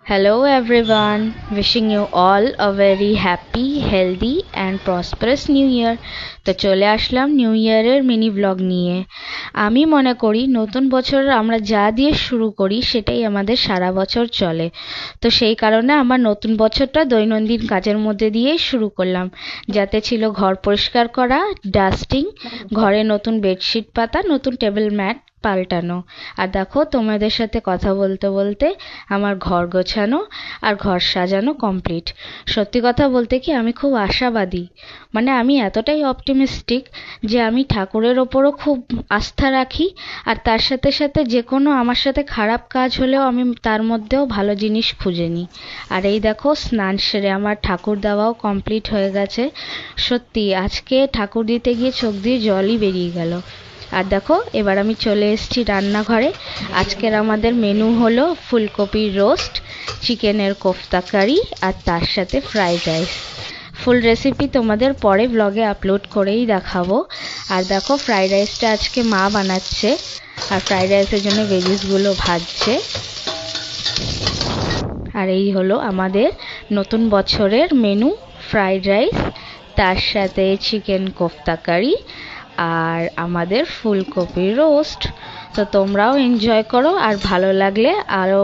Hello everyone, wishing you all a very happy, healthy and prosperous new year. তো চলে আসলাম new ইয়ারের mini blog নিয়ে। আমি মনে করি নতুন বছর আমরা যা দিয়ে শুরু করি সেটাই আমাদের সারা বছর চলে। তো সেই কারণে আমার নতুন বছরটা দৈনন্দিন কাজের মধ্যে দিয়েই শুরু করলাম। যাতে ছিল ঘর পরিষ্কার করা, ডাস্টিং, ঘরে নতুন বেডশিট পাতা, নতুন টেবিল ম্যাট পাল্টানো। আর দেখো তোমাদের সাথে কথা বলতে বলতে আমার ঘর গোছানো আর ঘর সাজানো কমপ্লিট। সত্যি কথা বলতে কি আমি খুব আশাবাদী, মানে আমি এতটাই অপটিমিস্টিক যে আমি ঠাকুরের ওপরও খুব আস্থা রাখি। আর তার সাথে সাথে যে কোনো আমার সাথে খারাপ কাজ হলেও আমি তার মধ্যেও ভালো জিনিস খুঁজে নিই। আর এই দেখো স্নান সেরে আমার ঠাকুর দেওয়াও কমপ্লিট হয়ে গেছে। সত্যি আজকে ঠাকুর দিতে গিয়ে চোখ দিয়ে জলই বেরিয়ে গেল। আর দেখো এবার আমি চলে এসেছি রান্নাঘরে। আজকের আমাদের মেনু হলো ফুলকপির রোস্ট, চিকেনের কোফতা কারি আর তার সাথে ফ্রাইড রাইস। ফুল রেসিপি তোমাদের পরে ব্লগে আপলোড করেই দেখাবো। আর দেখো ফ্রাইড রাইসটা আজকে মা বানাচ্ছে আর ফ্রাইড রাইসের জন্য ভেজিসগুলো ভাজছে। আর এই হলো আমাদের নতুন বছরের মেনু, ফ্রাইড রাইস তার সাথে চিকেন কোফতা কারি আর আমাদের ফুলকপির রোস্ট। তো তোমরাও এনজয় করো আর ভালো লাগলে আরও